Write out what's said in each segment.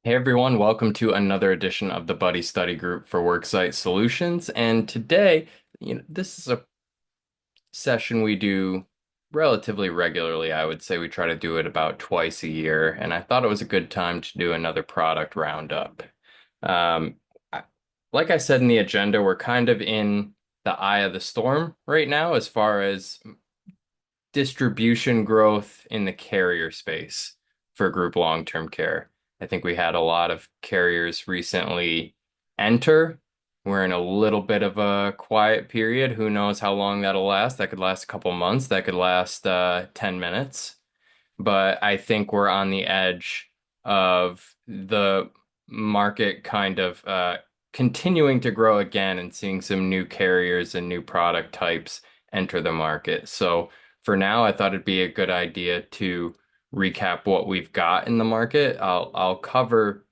Hey everyone, welcome to another edition of the Buddy Study Group for Worksite Solutions. And today, this is a session we do relatively regularly. I would say we try to do it about twice a year, and I thought it was a good time to do another product roundup. Um, I- like I said in the agenda, we're kind of in the eye of the storm right now as far as distribution growth in the carrier space for group long-term care. I think we had a lot of carriers recently enter. We're in a little bit of a quiet period. Who knows how long that'll last? That could last a couple months. That could last 10 minutes. But I think we're on the edge of the market kind of continuing to grow again and seeing some new carriers and new product types enter the market. So for now, I thought it'd be a good idea to recap what we've got in the market. I'll cover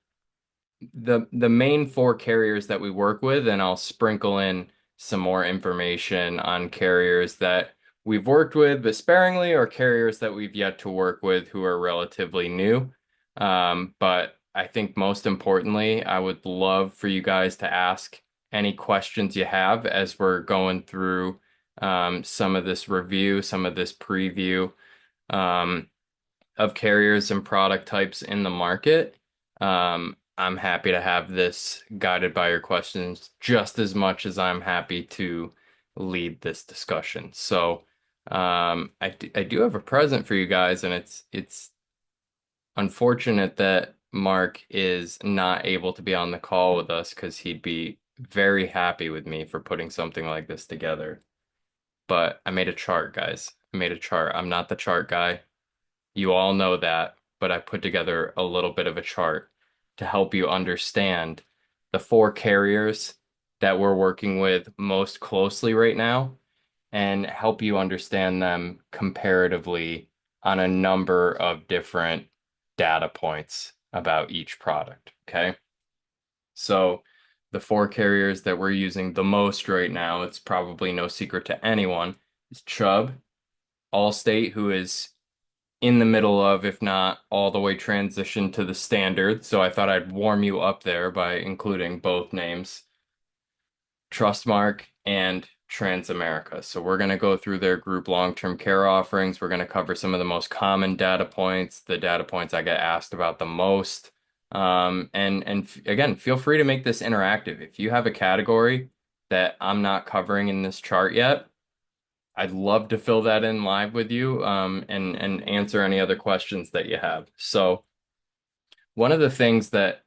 the main four carriers that we work with, and I'll sprinkle in some more information on carriers that we've worked with, but sparingly, or carriers that we've yet to work with who are relatively new. But I think most importantly, I would love for you guys to ask any questions you have as we're going through some of this review, some of this preview um, of carriers and product types in the market. I'm happy to have this guided by your questions just as much as I'm happy to lead this discussion. So, I do have a present for you guys, and it's unfortunate that Mark is not able to be on the call with us because he'd be very happy with me for putting something like this together. But I made a chart, guys. I made a chart. I'm not the chart guy. You all know that, but I put together a little bit of a chart to help you understand the four carriers that we're working with most closely right now and help you understand them comparatively on a number of different data points about each product. Okay. So the four carriers that we're using the most right now, it's probably no secret to anyone, is Chubb, Allstate, who is in the middle of, if not all the way transitioned to the standard. So I thought I'd warm you up there by including both names, Trustmark and Transamerica. So we're going to go through their group long-term care offerings. We're going to cover some of the most common data points, the data points I get asked about the most. Again, feel free to make this interactive. If you have a category that I'm not covering in this chart yet, I'd love to fill that in live with you and answer any other questions that you have. So one of the things that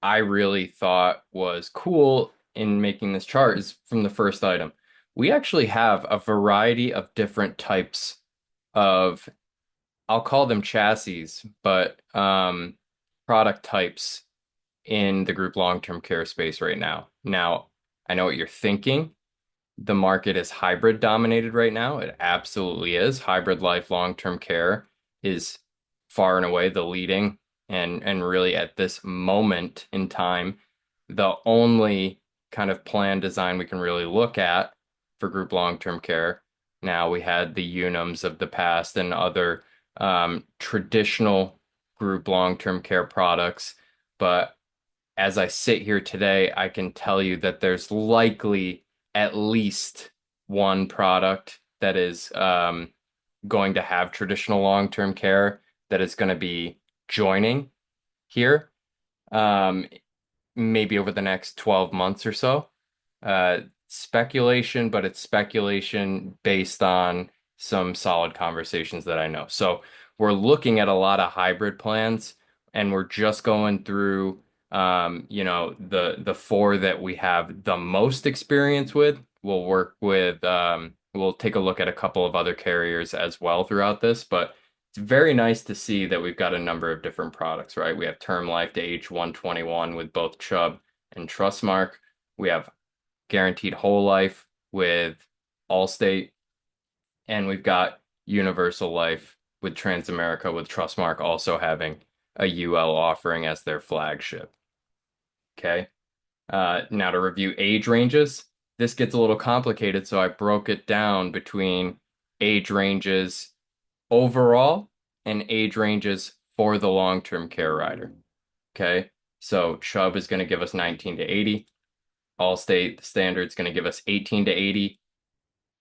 I really thought was cool in making this chart is from the first item. We actually have a variety of different types of, I'll call them chassis, but product types in the group long-term care space right now. Now, I know what you're thinking. The market is hybrid dominated right now. It absolutely is. Hybrid life long-term care is far and away the leading and really at this moment in time, the only kind of plan design we can really look at for group long-term care. Now we had the Unums of the past and other traditional group long-term care products, but as I sit here today, I can tell you that there's likely at least one product that is going to have traditional long-term care that is going to be joining here, um, maybe over the next 12 months or so. Speculation, but it's speculation based on some solid conversations that I know. So we're looking at a lot of hybrid plans, and we're just going through the four that we have the most experience with. We'll work with we'll take a look at a couple of other carriers as well throughout this, but it's very nice to see that we've got a number of different products, right? We have term life to age 121 with both Chubb and Trustmark. We have guaranteed whole life with Allstate, and we've got universal life with Transamerica, with Trustmark also having a UL offering as their flagship. Okay. Now to review age ranges, this gets a little complicated, so I broke it down between age ranges overall and age ranges for the long-term care rider. Okay. So Chubb is going to give us 19 to 80. Allstate, the standard, is going to give us 18 to 80.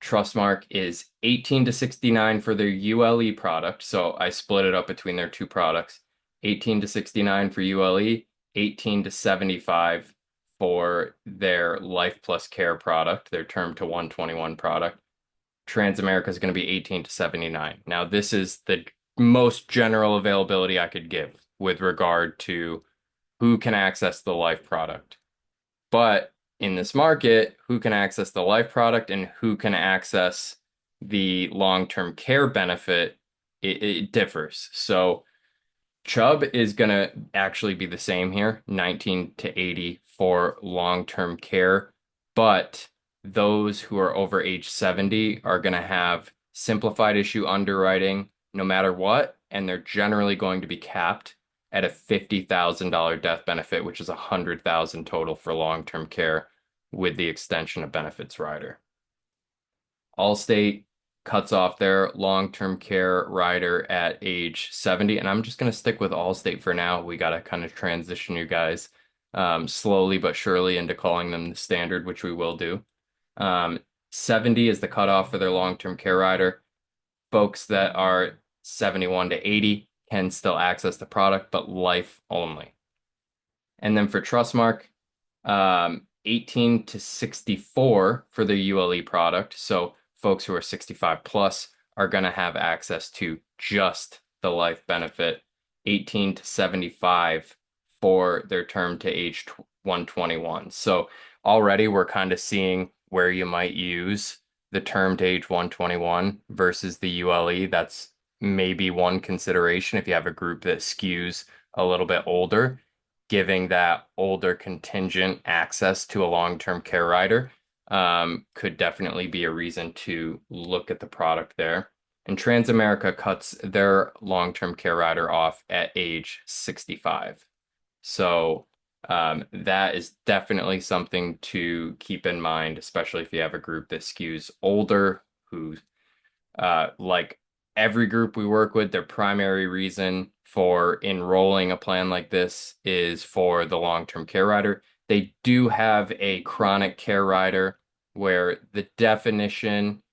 Trustmark is 18 to 69 for their ULE product. So I split it up between their two products. 18 to 69 for ULE, 18 to 75 for their Life Plus Care product, their Term to 121 product. Transamerica is going to be 18 to 79. Now, this is the most general availability I could give with regard to who can access the life product. But in this market, who can access the life product and who can access the long-term care benefit, it differs. So Chubb is going to actually be the same here, 19 to 80 for long-term care, but those who are over age 70 are going to have simplified issue underwriting no matter what, and they're generally going to be capped at a $50,000 death benefit, which is 100,000 total for long-term care with the extension of benefits rider. Allstate cuts off their long-term care rider at age 70, and I'm just going to stick with Allstate for now. We got to kind of transition you guys slowly but surely into calling them the standard, which we will do. 70 is the cutoff for their long-term care rider. Folks that are 71 to 80 can still access the product, but life only. And then for Trustmark, 18 to 64 for the ULE product. So folks who are 65 plus are going to have access to just the life benefit. 18 to 75 for their term to age 121. So already we're kind of seeing where you might use the term to age 121 versus the ULE. That's maybe one consideration if you have a group that skews a little bit older, giving that older contingent access to a long-term care rider could definitely be a reason to look at the product there. And Transamerica cuts their long-term care rider off at age 65. So that is definitely something to keep in mind, especially if you have a group that skews older, who like every group we work with, their primary reason for enrolling a plan like this is for the long-term care rider. They do have a chronic care rider where the definition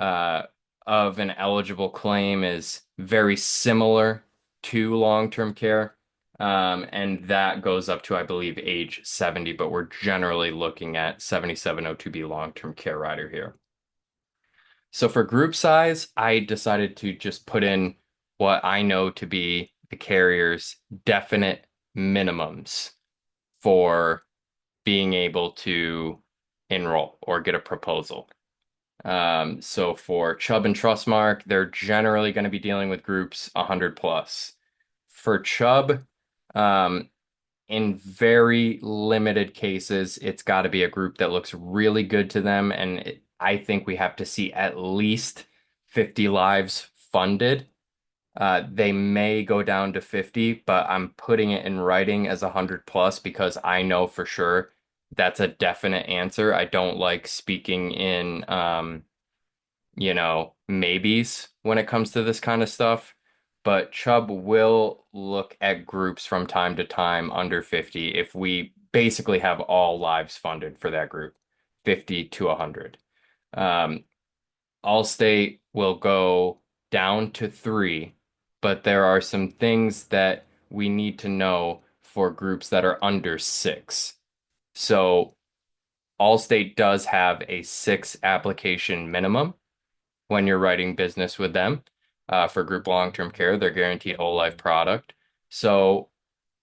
uh, of an eligible claim is very similar to long-term care. And that goes up to, I believe, age 70, but we're generally looking at 7702B long-term care rider here. So for group size, I decided to just put in what I know to be the carrier's definite minimums for being able to enroll or get a proposal. So for Chubb and Trustmark, they're generally going to be dealing with groups 100 plus. For Chubb, in very limited cases, it's got to be a group that looks really good to them. And I think we have to see at least 50 lives funded. They may go down to 50, but I'm putting it in writing as 100 plus because I know for sure that's a definite answer. I don't like speaking in, maybes when it comes to this kind of stuff. But Chubb will look at groups from time to time under 50 if we basically have all lives funded for that group, 50 to 100. Allstate will go down to 3, but there are some things that we need to know for groups that are under 6. So Allstate does have a 6 application minimum when you're writing business with them. For group long-term care, they're guaranteed whole life product. So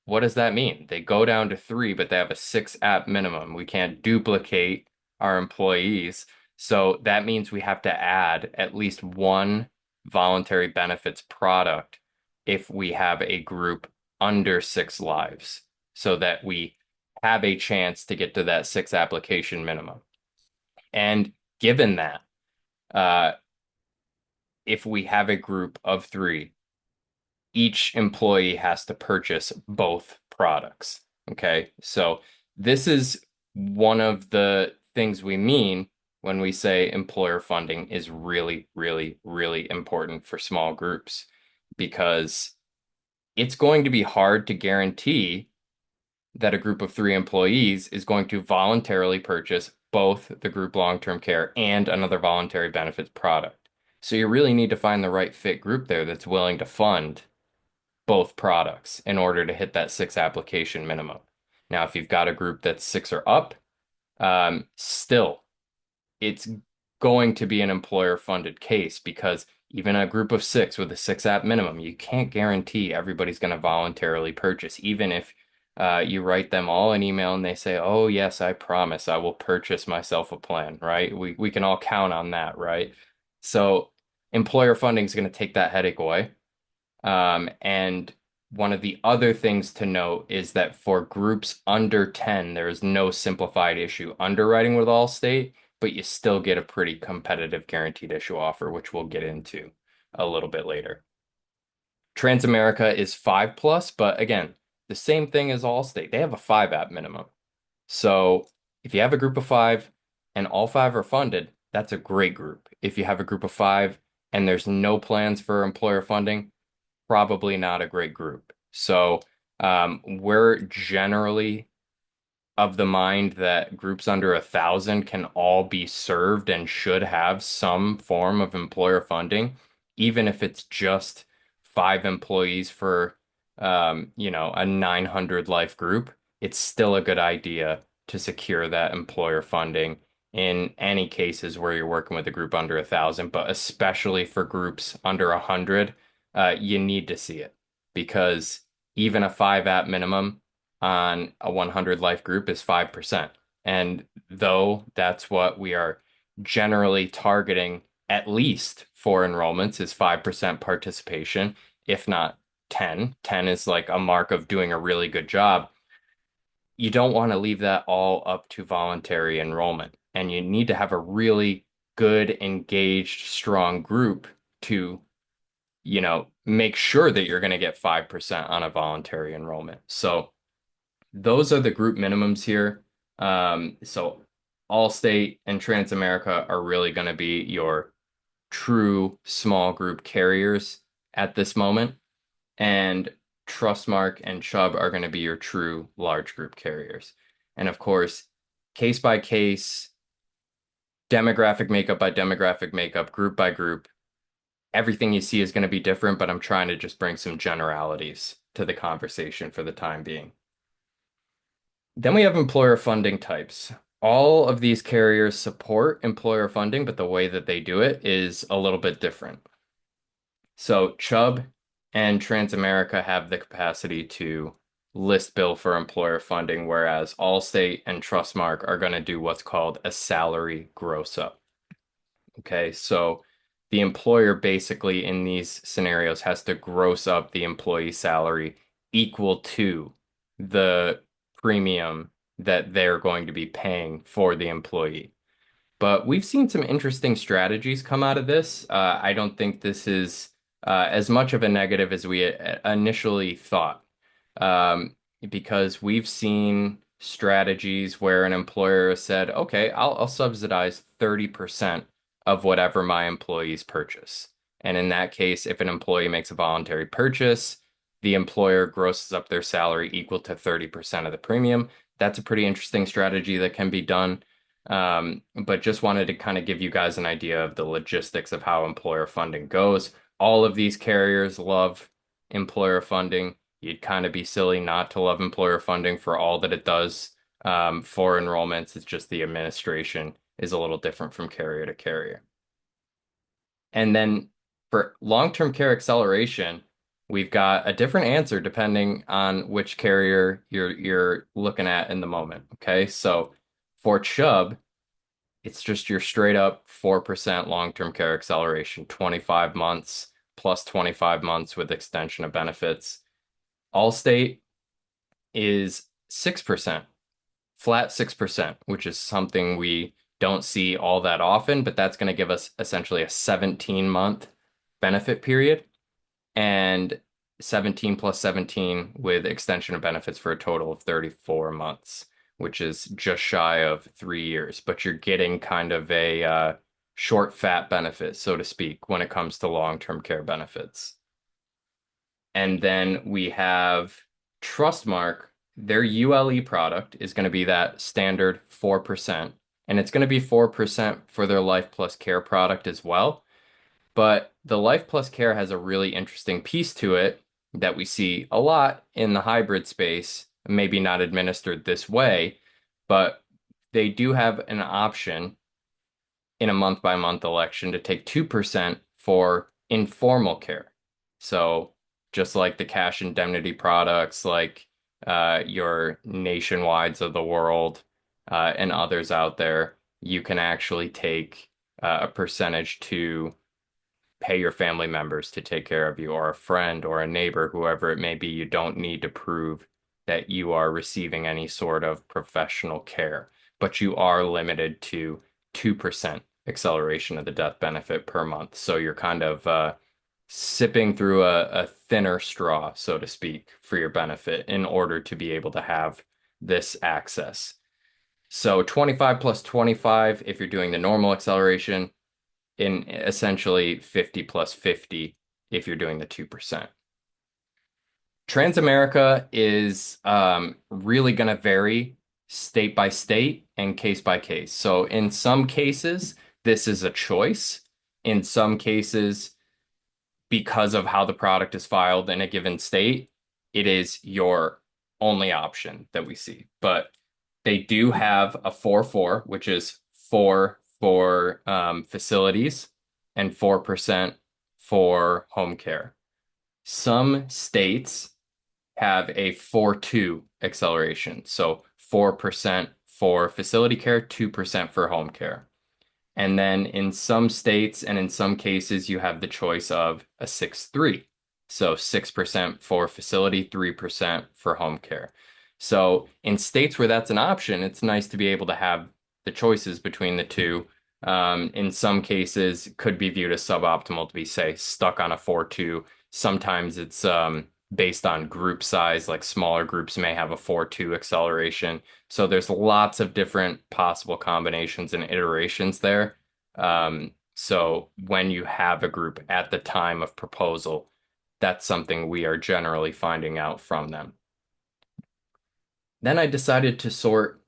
what does that mean? They go down to 3, but they have a 6 app minimum. We can't duplicate our employees. So that means we have to add at least one voluntary benefits product if we have a group under 6 lives so that we have a chance to get to that 6 application minimum. And given that, uh, if we have a group of 3, each employee has to purchase both products. Okay. So this is one of the things we mean when we say employer funding is really, really, really important for small groups because it's going to be hard to guarantee that a group of three employees is going to voluntarily purchase both the group long-term care and another voluntary benefits product. So you really need to find the right fit group there that's willing to fund both products in order to hit that six application minimum. Now, if you've got a group that's six or up, still it's going to be an employer funded case because even a group of six with a six app minimum, you can't guarantee everybody's going to voluntarily purchase, even if you write them all an email and they say, "Oh, yes, I promise I will purchase myself a plan," right? We can all count on that, right? So employer funding is going to take that headache away. And one of the other things to note is that for groups under 10, there is no simplified issue underwriting with Allstate, but you still get a pretty competitive guaranteed issue offer, which we'll get into a little bit later. Transamerica is 5 plus, but again, the same thing as Allstate. They have a 5 app minimum. So if you have a group of five and all five are funded, that's a great group. If you have a group of five and there's no plans for employer funding, probably not a great group. So we're generally of the mind that groups under 1,000 can all be served and should have some form of employer funding, even if it's just five employees for a 900 life group. It's still a good idea to secure that employer funding in any cases where you're working with a group under 1,000, but especially for groups under 100, you need to see it because even a five app minimum on a 100 life group is 5%. And though that's what we are generally targeting, at least for enrollments, is 5% participation, if not 10. 10 is like a mark of doing a really good job. You don't want to leave that all up to voluntary enrollment. And you need to have a really good, engaged, strong group to make sure that you're going to get 5% on a voluntary enrollment. So those are the group minimums here. So Allstate and Transamerica are really going to be your true small group carriers at this moment. And Trustmark and Chubb are going to be your true large group carriers. And of course, case by case, demographic makeup by demographic makeup, group by group, everything you see is going to be different, but I'm trying to just bring some generalities to the conversation for the time being. Then we have employer funding types. All of these carriers support employer funding, but the way that they do it is a little bit different. So Chubb and Transamerica have the capacity to list bill for employer funding, whereas Allstate and Trustmark are going to do what's called a salary gross up. Okay, so the employer basically in these scenarios has to gross up the employee salary equal to the premium that they're going to be paying for the employee. But we've seen some interesting strategies come out of this. I don't think this is as much of a negative as we initially thought, um, because we've seen strategies where an employer has said, "Okay, I'll subsidize 30% of whatever my employees purchase." And in that case, if an employee makes a voluntary purchase, the employer grosses up their salary equal to 30% of the premium. That's a pretty interesting strategy that can be done. But just wanted to kind of give you guys an idea of the logistics of how employer funding goes. All of these carriers love employer funding. You'd kind of be silly not to love employer funding for all that it does for enrollments. It's just the administration is a little different from carrier to carrier. And then for long-term care acceleration, we've got a different answer depending on which carrier you're looking at in the moment. Okay, so for Chubb, it's just your straight up 4% long-term care acceleration, 25 months plus 25 months with extension of benefits. Allstate is 6%, flat 6%, which is something we don't see all that often, but that's going to give us essentially a 17-month benefit period and 17 plus 17 with extension of benefits for a total of 34 months, which is just shy of 3 years. But you're getting kind of a short, fat benefit, so to speak, when it comes to long-term care benefits. And then we have Trustmark, their ULE product is going to be that standard 4%, and it's going to be 4% for their Life Plus Care product as well. But the Life Plus Care has a really interesting piece to it that we see a lot in the hybrid space, maybe not administered this way, but they do have an option in a month by month election to take 2% for informal care. So just like the cash indemnity products, like your Nationwides of the world and others out there, you can actually take a percentage to pay your family members to take care of you, or a friend or a neighbor, whoever it may be. You don't need to prove that you are receiving any sort of professional care, but you are limited to 2% acceleration of the death benefit per month. So you're kind of sipping through a thinner straw, so to speak, for your benefit in order to be able to have this access. So 25 plus 25 if you're doing the normal acceleration, in essentially 50 plus 50 if you're doing the 2%. Transamerica is really going to vary state by state and case by case. So in some cases, this is a choice. In some cases, because of how the product is filed in a given state, it is your only option that we see. But they do have a 4-4, which is 4 for facilities and 4% for home care. Some states have a 4-2 acceleration. So 4% for facility care, 2% for home care. And then in some states and in some cases, you have the choice of a 6-3. So 6% for facility, 3% for home care. So in states where that's an option, it's nice to be able to have the choices between the two. In some cases, it could be viewed as suboptimal to be, say, stuck on a 4-2. Sometimes it's based on group size, like smaller groups may have a 4-2 acceleration. So there's lots of different possible combinations and iterations there. So when you have a group at the time of proposal, that's something we are generally finding out from them. Then I decided to sort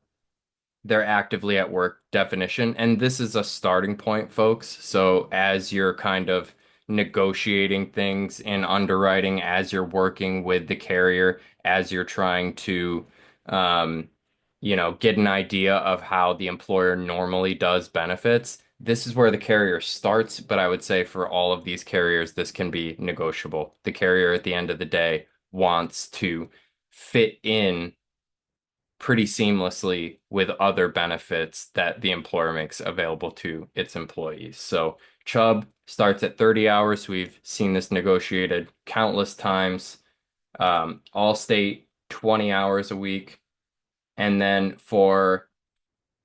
their actively at work definition. And this is a starting point, folks. So as you're kind of negotiating things in underwriting, as you're working with the carrier, as you're trying to, um, get an idea of how the employer normally does benefits, this is where the carrier starts. But I would say for all of these carriers, this can be negotiable. The carrier at the end of the day wants to fit in pretty seamlessly with other benefits that the employer makes available to its employees. So Chubb starts at 30 hours. We've seen this negotiated countless times. Allstate, 20 hours a week. And then for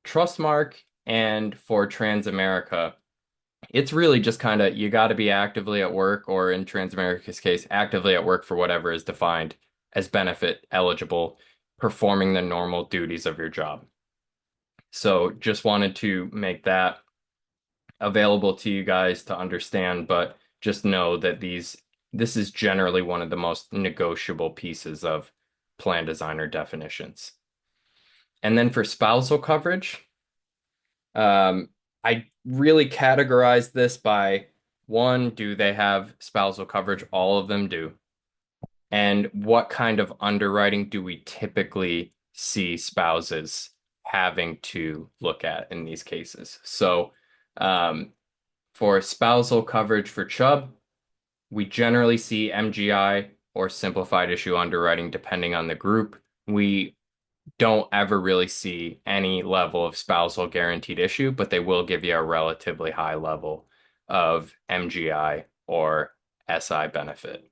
Trustmark and for Transamerica, it's really just kind of you got to be actively at work, or in Transamerica's case, actively at work for whatever is defined as benefit eligible, performing the normal duties of your job. So just wanted to make that available to you guys to understand, but just know that this is generally one of the most negotiable pieces of plan designer definitions. And then for spousal coverage, um, I really categorize this by one, do they have spousal coverage? All of them do. And what kind of underwriting do we typically see spouses having to look at in these cases? So, um, for spousal coverage for Chubb, we generally see MGI or simplified issue underwriting depending on the group. We don't ever really see any level of spousal guaranteed issue, but they will give you a relatively high level of MGI or SI benefit.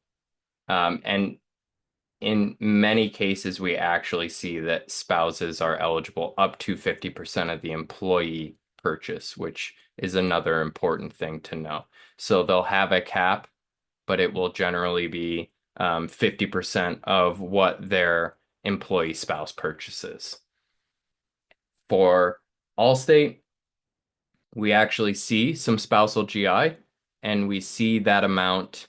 And in many cases, we actually see that spouses are eligible up to 50% of the employee purchase, which is another important thing to know. So they'll have a cap, but it will generally be 50% of what their employee spouse purchases. For Allstate, we actually see some spousal GI, and we see that amount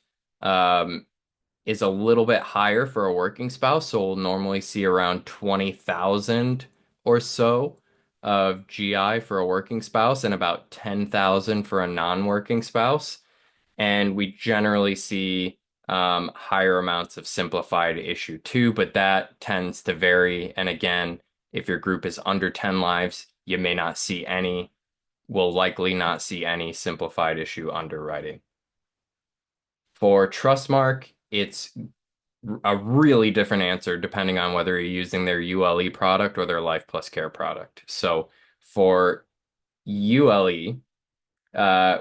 is a little bit higher for a working spouse. So we'll normally see around 20,000 or so of GI for a working spouse and about 10,000 for a non-working spouse. And we generally see higher amounts of simplified issue too, but that tends to vary. And again, if your group is under 10 lives, you may not see any, will likely not see any simplified issue underwriting. For Trustmark, it's a really different answer depending on whether you're using their ULE product or their Life Plus Care product. So for ULE,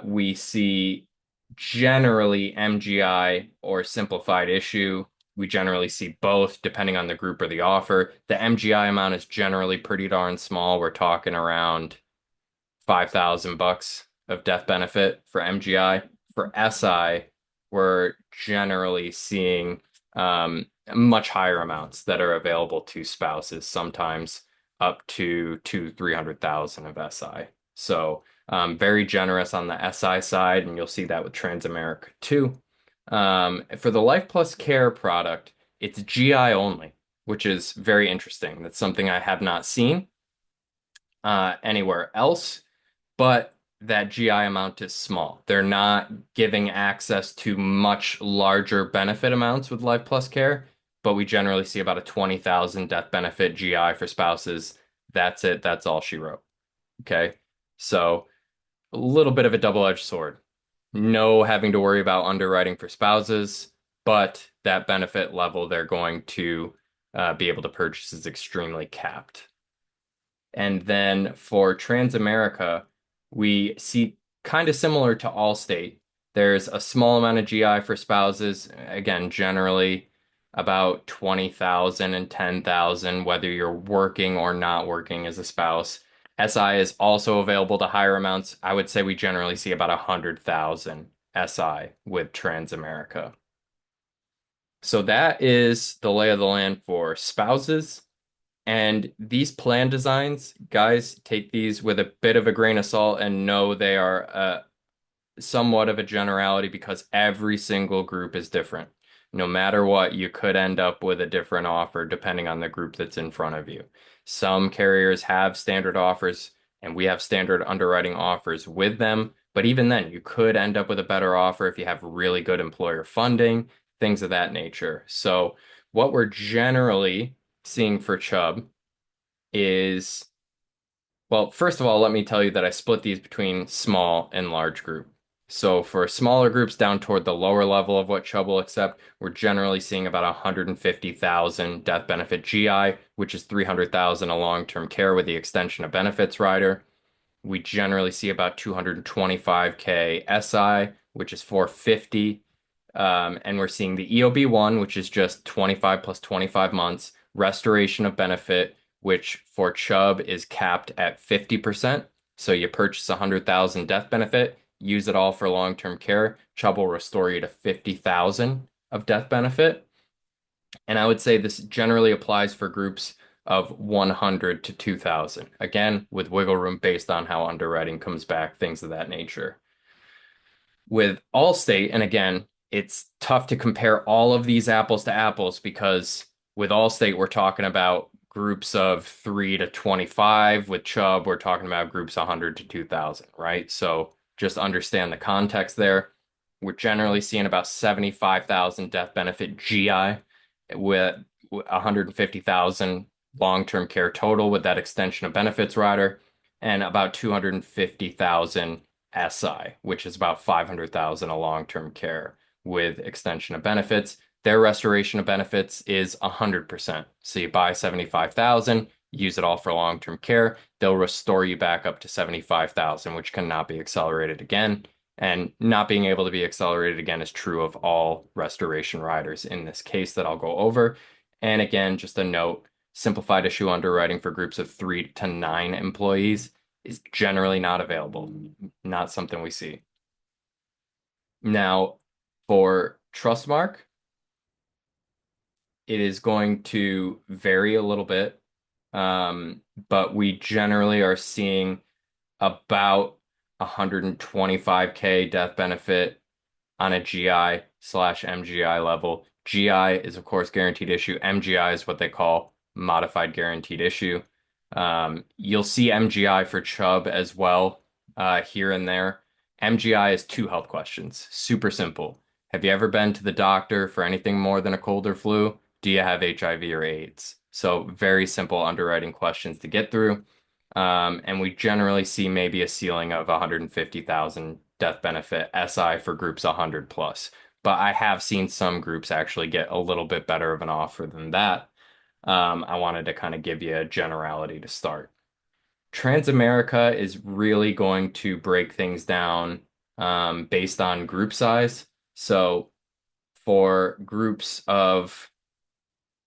we see generally MGI or simplified issue. We generally see both depending on the group or the offer. The MGI amount is generally pretty darn small. We're talking around $5,000 of death benefit for MGI. For SI, we're generally seeing much higher amounts that are available to spouses, sometimes up to 300,000 of SI. So very generous on the SI side, and you'll see that with Transamerica too. For the Life Plus Care product, it's GI only, which is very interesting. That's something I have not seen anywhere else, but that GI amount is small. They're not giving access to much larger benefit amounts with Life Plus Care, but we generally see about a 20,000 death benefit GI for spouses. That's it. That's all she wrote. Okay. So a little bit of a double-edged sword. No having to worry about underwriting for spouses, but that benefit level they're going to be able to purchase is extremely capped. And then for Transamerica, we see kind of similar to Allstate. There's a small amount of GI for spouses, again, generally about 20,000 and 10,000, whether you're working or not working as a spouse. SI is also available to higher amounts. I would say we generally see about 100,000 SI with Transamerica. So that is the lay of the land for spouses. And these plan designs, guys, take these with a bit of a grain of salt and know they are somewhat of a generality because every single group is different. No matter what, you could end up with a different offer depending on the group that's in front of you. Some carriers have standard offers, and we have standard underwriting offers with them. But even then, you could end up with a better offer if you have really good employer funding, things of that nature. So, what we're generally seeing for Chubb is, well, first of all, let me tell you that I split these between small and large group. So for smaller groups down toward the lower level of what Chubb will accept, we're generally seeing about 150,000 death benefit GI, which is 300,000 a long-term care with the extension of benefits rider. We generally see about 225K SI, which is 450. And we're seeing the EOB one, which is just 25 plus 25 months, restoration of benefit, which for Chubb is capped at 50%. So you purchase 100,000 death benefit, use it all for long-term care. Chubb will restore you to 50,000 of death benefit. And I would say this generally applies for groups of 100 to 2,000. Again, with wiggle room based on how underwriting comes back, things of that nature. With Allstate, and again, it's tough to compare all of these apples to apples because with Allstate, we're talking about groups of 3 to 25. With Chubb, we're talking about groups 100 to 2,000, right? So just understand the context there. We're generally seeing about 75,000 death benefit GI with 150,000 long-term care total with that extension of benefits rider and about 250,000 SI, which is about 500,000 a long-term care with extension of benefits. Their restoration of benefits is 100%. So you buy 75,000, use it all for long-term care, they'll restore you back up to 75,000, which cannot be accelerated again. And not being able to be accelerated again is true of all restoration riders in this case that I'll go over. And again, just a note, simplified issue underwriting for groups of 3 to 9 employees is generally not available, not something we see. Now, for Trustmark, it is going to vary a little bit, but we generally are seeing about 125K death benefit on a GI/MGI level. GI is, of course, guaranteed issue. MGI is what they call modified guaranteed issue. You'll see MGI for Chubb as well, here and there. MGI is two health questions. Super simple. Have you ever been to the doctor for anything more than a cold or flu? Do you have HIV or AIDS? So very simple underwriting questions to get through. And we generally see maybe a ceiling of 150,000 death benefit SI for groups 100 plus. But I have seen some groups actually get a little bit better of an offer than that. I wanted to kind of give you a generality to start. Transamerica is really going to break things down based on group size. So for groups of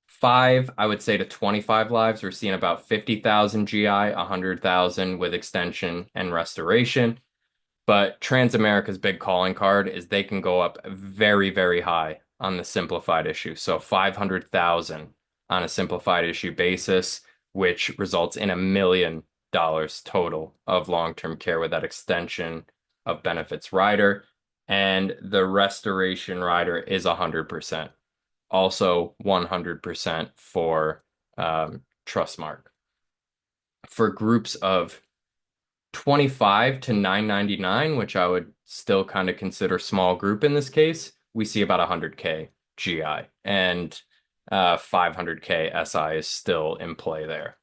5, I would say to 25 lives, we're seeing about 50,000 GI, 100,000 with extension and restoration. But Transamerica's big calling card is they can go up very, very high on the simplified issue. So 500,000 on a simplified issue basis, which results in $1 million total of long-term care with that extension of benefits rider. And the restoration rider is 100%. Also 100% for Trustmark. For groups of 25 to 999, which I would still kind of consider small group in this case, we see about 100K GI and 500K SI is still in play there.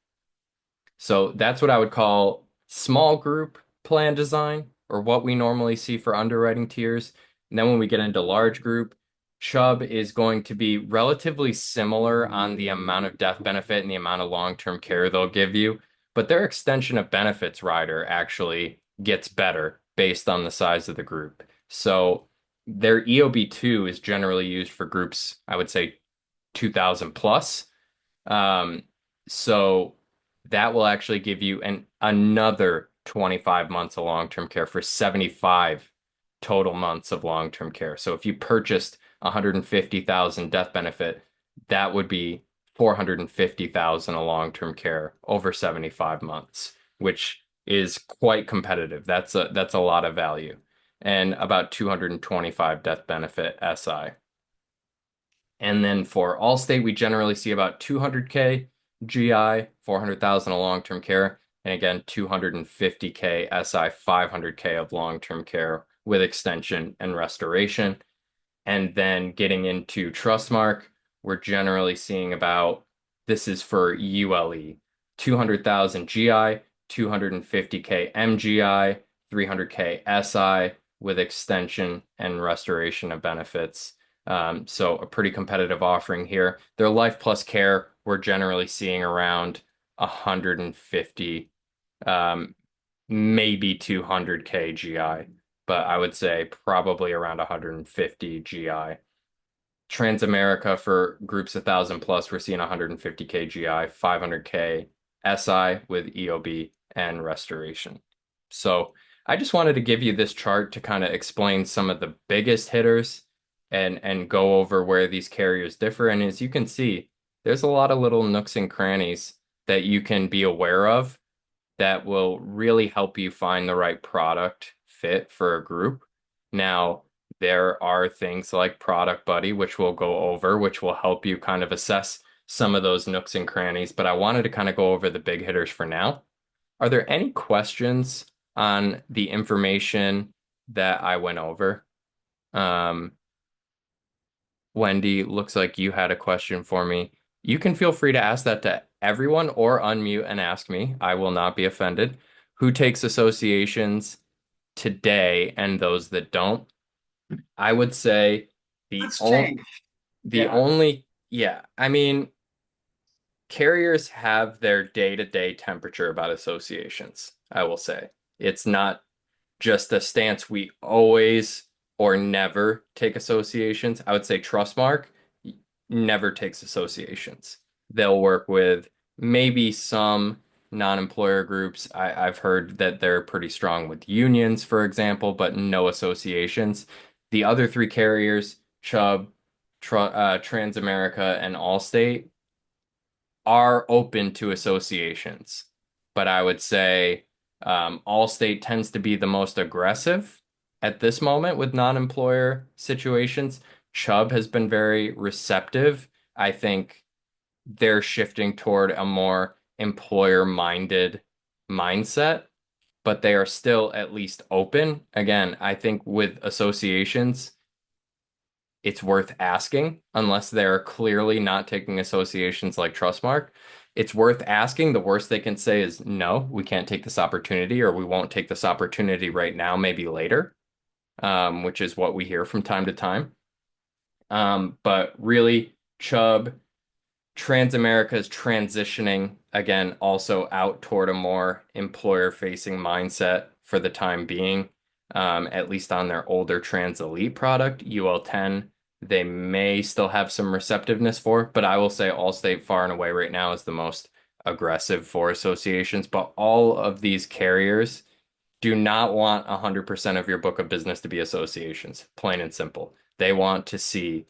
So that's what I would call small group plan design, or what we normally see for underwriting tiers. And then when we get into large group, Chubb is going to be relatively similar on the amount of death benefit and the amount of long-term care they'll give you, but their extension of benefits rider actually gets better based on the size of the group. So their EOB2 is generally used for groups, I would say 2000 plus. Um, so that will actually give you another 25 months of long-term care for 75 total months of long-term care. So if you purchased 150,000 death benefit, that would be 450,000 of long-term care over 75 months, which is quite competitive. That's a lot of value. And about 225 death benefit SI. And then for Allstate, we generally see about 200K GI, 400,000 of long-term care, and again, 250K SI, 500K of long-term care with extension and restoration. And then getting into Trustmark, we're generally seeing about, this is for ULE, 200,000 GI, 250K MGI, 300K SI with extension and restoration of benefits. So a pretty competitive offering here. Their Life Plus Care, we're generally seeing around 150, maybe 200K GI, but I would say probably around 150 GI. Transamerica for groups 1,000 plus, we're seeing 150K GI, 500K SI with EOB and restoration. So I just wanted to give you this chart to kind of explain some of the biggest hitters and go over where these carriers differ. And as you can see, there's a lot of little nooks and crannies that you can be aware of that will really help you find the right product fit for a group. Now, there are things like Product Buddy, which we'll go over, which will help you kind of assess some of those nooks and crannies. But I wanted to kind of go over the big hitters for now. Are there any questions on the information that I went over? Um, Wendy, looks like you had a question for me. You can feel free to ask that to everyone or unmute and ask me. I will not be offended. Who takes associations today and those that don't? I would say the That's only changed. the Yeah. only yeah, I mean, carriers have their day-to-day temperature about associations, I will say. It's not just a stance we always or never take associations. I would say Trustmark never takes associations. They'll work with maybe some non-employer groups. I've heard that they're pretty strong with unions, for example, but no associations. The other three carriers, Chubb, Transamerica, and Allstate, are open to associations, but I would say Allstate tends to be the most aggressive at this moment with non-employer situations, Chubb has been very receptive. I think they're shifting toward a more employer-minded mindset, but they are still at least open. Again, I think with associations, it's worth asking unless they're clearly not taking associations like Trustmark. It's worth asking. The worst they can say is no, we can't take this opportunity, or we won't take this opportunity right now, maybe later, which is what we hear from time to time. But really, Chubb, Transamerica is transitioning again, also out toward a more employer-facing mindset for the time being, at least on their older Trans Elite product, UL10. They may still have some receptiveness for, but I will say Allstate far and away right now is the most aggressive for associations. But all of these carriers do not want 100% of your book of business to be associations, plain and simple. They want to see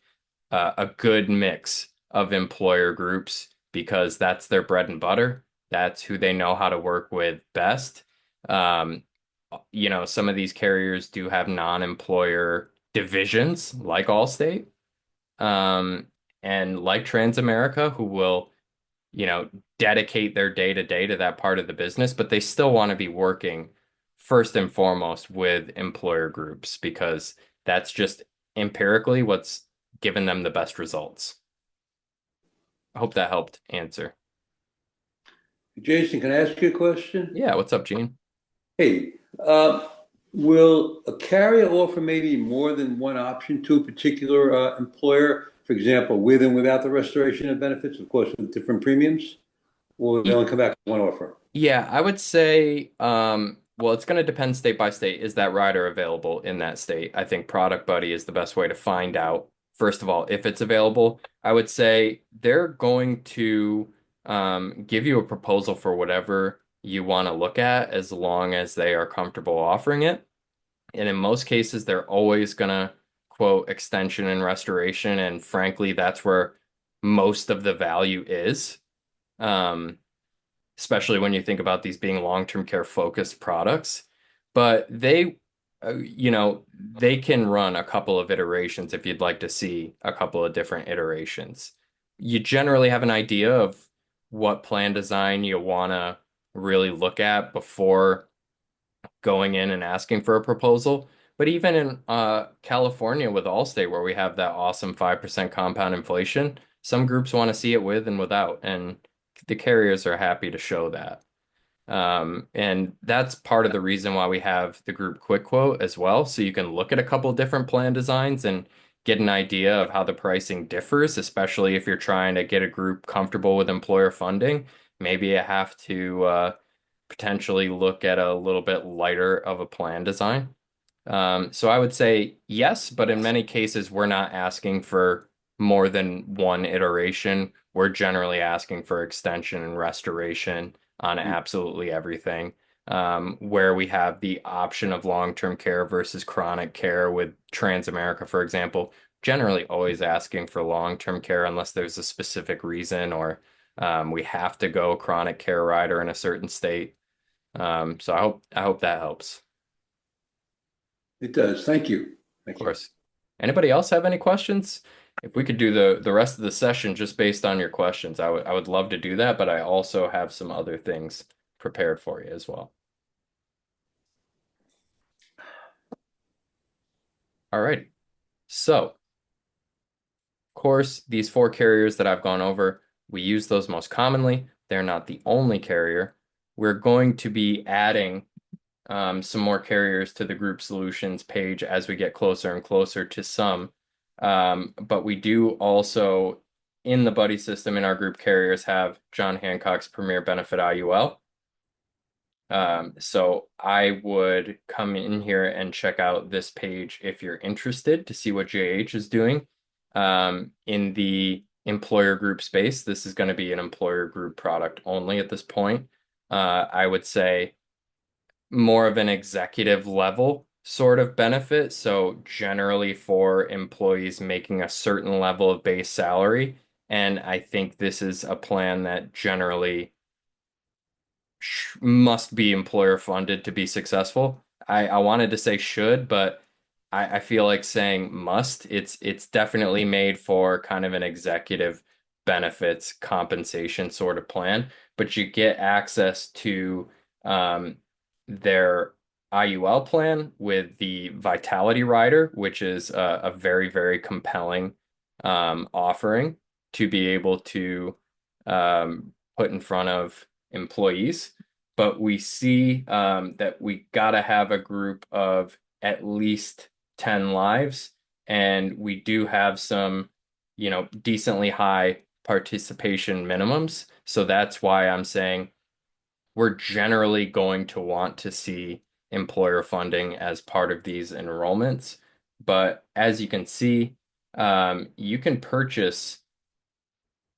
a good mix of employer groups because that's their bread and butter. That's who they know how to work with best. Um, some of these carriers do have non-employer divisions like Allstate, um, and like Transamerica, who will, you know, dedicate their day to day to that part of the business, but they still want to be working first and foremost with employer groups because that's just empirically what's given them the best results. I hope that helped answer. Jason, can I ask you a question? Yeah, what's up, Gene? Hey, will a carrier offer maybe more than one option to a particular employer? For example, with and without the restoration of benefits, of course, with different premiums, or will they only come back with one offer? Yeah, I would say, well, it's going to depend state by state. Is that rider available in that state? I think Product Buddy is the best way to find out, first of all, if it's available. I would say they're going to give you a proposal for whatever you want to look at as long as they are comfortable offering it. And in most cases, they're always going to quote extension and restoration. And frankly, that's where most of the value is. Um, Especially when you think about these being long-term care focused products. But they can run a couple of iterations if you'd like to see a couple of different iterations. You generally have an idea of what plan design you want to really look at before going in and asking for a proposal. But even in California with Allstate, where we have that awesome 5% compound inflation, some groups want to see it with and without, and the carriers are happy to show that. And that's part of the reason why we have the group quick quote as well. So you can look at a couple different plan designs and get an idea of how the pricing differs, especially if you're trying to get a group comfortable with employer funding. Maybe you have to potentially look at a little bit lighter of a plan design. So I would say yes, but in many cases, we're not asking for more than one iteration. We're generally asking for extension and restoration on absolutely everything. Where we have the option of long-term care versus chronic care with Transamerica, for example, generally always asking for long-term care unless there's a specific reason or we have to go chronic care rider in a certain state. So I hope that helps. It does. Thank you. Of Thank you. course. Anybody else have any questions? If we could do the rest of the session just based on your questions, I would love to do that, but I also have some other things prepared for you as well. All right. So, of course, these four carriers that I've gone over, we use those most commonly. They're not the only carrier. We're going to be adding some more carriers to the group solutions page as we get closer and closer to some. But we do also, in the buddy system in our group carriers, have John Hancock's Premier Benefit IUL. So I would come in here and check out this page if you're interested to see what JH is doing. In the employer group space, this is going to be an employer group product only at this point. I would say more of an executive level sort of benefit. So generally for employees making a certain level of base salary. And I think this is a plan that generally must be employer funded to be successful. I wanted to say should, but I feel like saying must. It's definitely made for kind of an executive benefits compensation sort of plan, but you get access to um, their IUL plan with the Vitality Rider, which is a very, very compelling offering to be able to put in front of employees. But we see that we got to have a group of at least 10 lives, and we do have some, decently high participation minimums. So that's why I'm saying we're generally going to want to see employer funding as part of these enrollments. But as you can see, you can purchase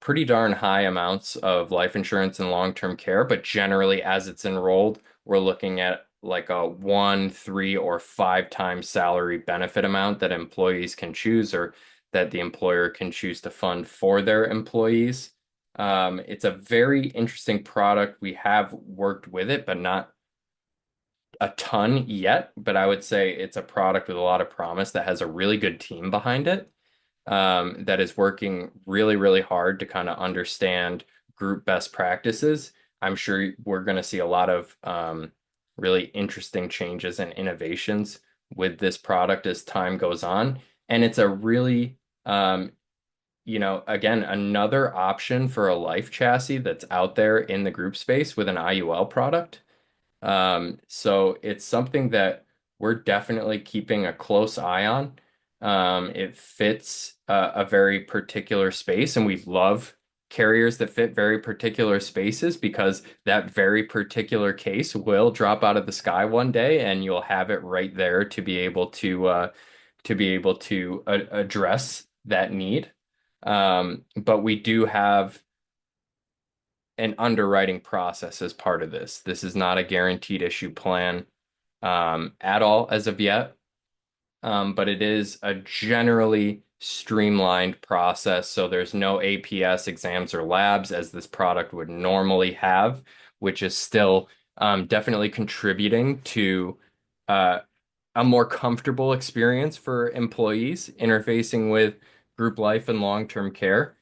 pretty darn high amounts of life insurance and long-term care, but generally, as it's enrolled, we're looking at like a one, three, or five times salary benefit amount that employees can choose or that the employer can choose to fund for their employees. It's a very interesting product. We have worked with it, but not a ton yet. But I would say it's a product with a lot of promise that has a really good team behind it that is working really, really hard to kind of understand group best practices. I'm sure we're going to see a lot of really interesting changes and innovations with this product as time goes on. And it's a really, again, another option for a life chassis that's out there in the group space with an IUL product. So it's something that we're definitely keeping a close eye on. It fits a very particular space, and we love carriers that fit very particular spaces because that very particular case will drop out of the sky one day, and you'll have it right there to be able to address that need. But we do have an underwriting process as part of this. This is not a guaranteed issue plan at all as of yet, but it is a generally streamlined process. So there's no APS exams or labs as this product would normally have, which is still definitely contributing to uh, a more comfortable experience for employees interfacing with group life and long-term care,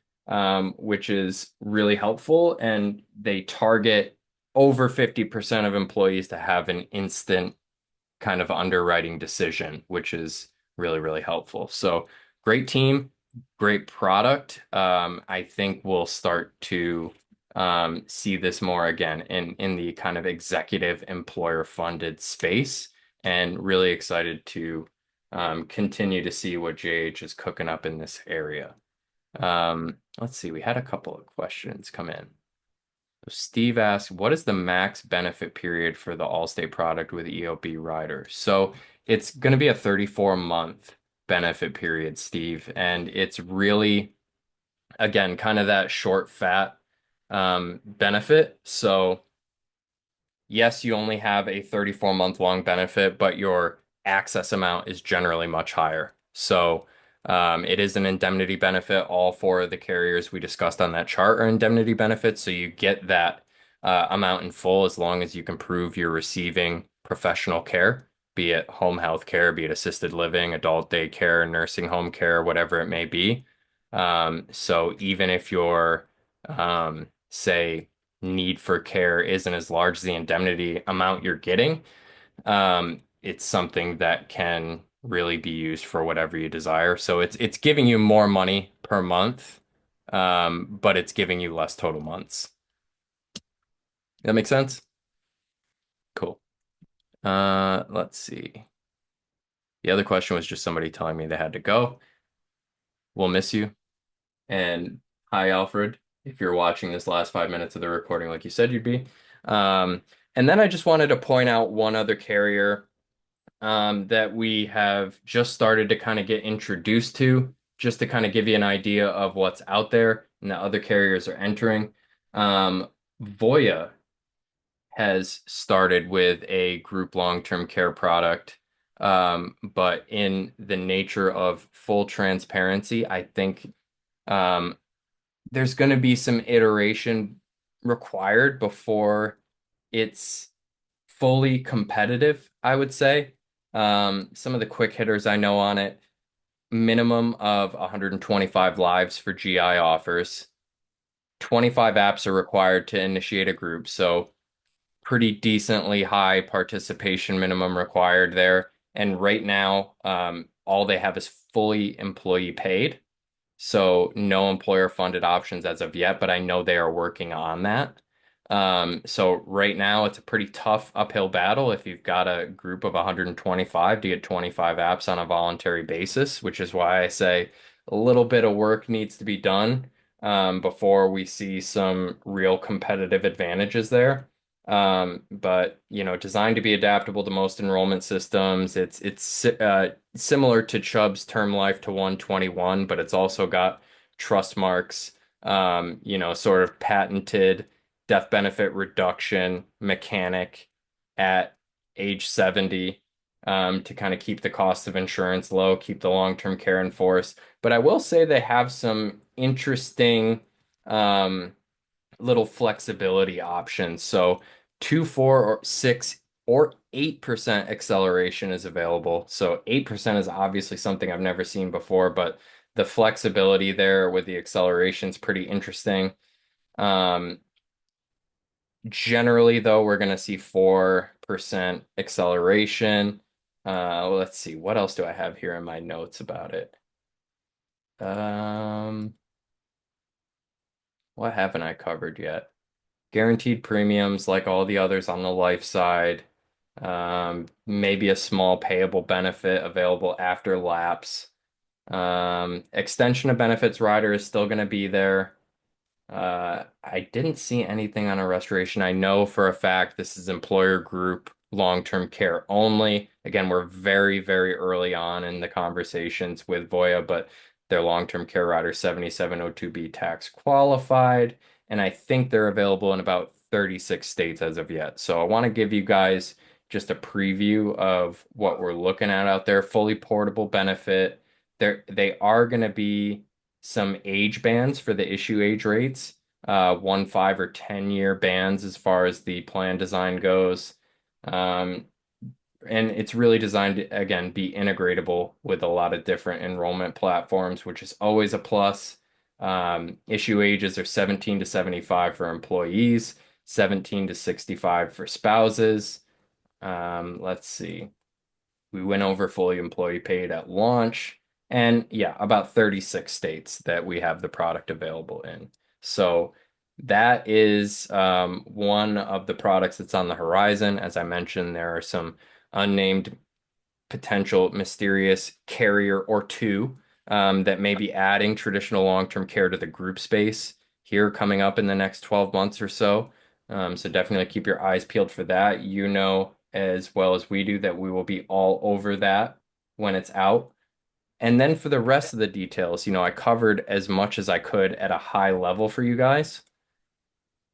which is really helpful. And they target over 50% of employees to have an instant kind of underwriting decision, which is really, really helpful. So great team, great product. I think we'll start to see this more again in the kind of executive employer funded space, and really excited to continue to see what JH is cooking up in this area. Let's see, we had a couple of questions come in. Steve asks, what is the max benefit period for the Allstate product with EOB rider? So it's going to be a 34-month benefit period, Steve. And it's really, again, kind of that short, fat benefit. So yes, you only have a 34-month long benefit, but your access amount is generally much higher. So it is an indemnity benefit. All four of the carriers we discussed on that chart are indemnity benefits. So you get that amount in full as long as you can prove you're receiving professional care, be it home health care, be it assisted living, adult daycare, nursing home care, whatever it may be. So even if your, say, need for care isn't as large as the indemnity amount you're getting, it's something that can really be used for whatever you desire. So it's giving you more money per month, but it's giving you less total months. That makes sense? Cool. Let's see. The other question was just somebody telling me they had to go. We'll miss you. And hi, Alfred, if you're watching this last 5 minutes of the recording, like you said you'd be. Um, and then I just wanted to point out one other carrier that we have just started to kind of get introduced to, just to kind of give you an idea of what's out there and that other carriers are entering. Voya has started with a group long-term care product. But in the nature of full transparency, I think um, there's going to be some iteration required before it's fully competitive, I would say. Some of the quick hitters I know on it, minimum of 125 lives for GI offers. 25 apps are required to initiate a group, so pretty decently high participation minimum required there. And right now, all they have is fully employee paid. So no employer funded options as of yet, but I know they are working on that. So right now it's a pretty tough uphill battle if you've got a group of 125 to get 25 apps on a voluntary basis, which is why I say a little bit of work needs to be done before we see some real competitive advantages there. But designed to be adaptable to most enrollment systems. It's similar to Chubb's term life to 121, but it's also got trust marks, sort of patented death benefit reduction mechanic at age 70, to kind of keep the cost of insurance low, keep the long-term care in force. But I will say they have some interesting um, little flexibility options. So 2, 4, or 6, or 8% acceleration is available. So 8% is obviously something I've never seen before, but the flexibility there with the acceleration is pretty interesting. Um, Generally, though, we're going to see 4% acceleration. Let's see, what else do I have here in my notes about it? Um, what haven't I covered yet? Guaranteed premiums like all the others on the life side. Maybe a small payable benefit available after lapse. Extension of benefits rider is still going to be there. I didn't see anything on a restoration. I know for a fact this is employer group long-term care only. Again, we're very, very early on in the conversations with Voya, but their long-term care rider 7702B tax qualified, and I think they're available in about 36 states as of yet. So I want to give you guys just a preview of what we're looking at out there. Fully portable benefit. They are going to be some age bands for the issue age rates, 1, 5, or 10-year bands as far as the plan design goes. Um, and it's really designed to, again, be integratable with a lot of different enrollment platforms, which is always a plus. Issue ages are 17 to 75 for employees, 17 to 65 for spouses. Let's see. We went over fully employee paid at launch. And yeah, about 36 states that we have the product available in. So that is one of the products that's on the horizon. As I mentioned, there are some unnamed potential mysterious carrier or two that may be adding traditional long-term care to the group space here coming up in the next 12 months or so. So definitely keep your eyes peeled for that. You know as well as we do that we will be all over that when it's out. And then for the rest of the details, I covered as much as I could at a high level for you guys.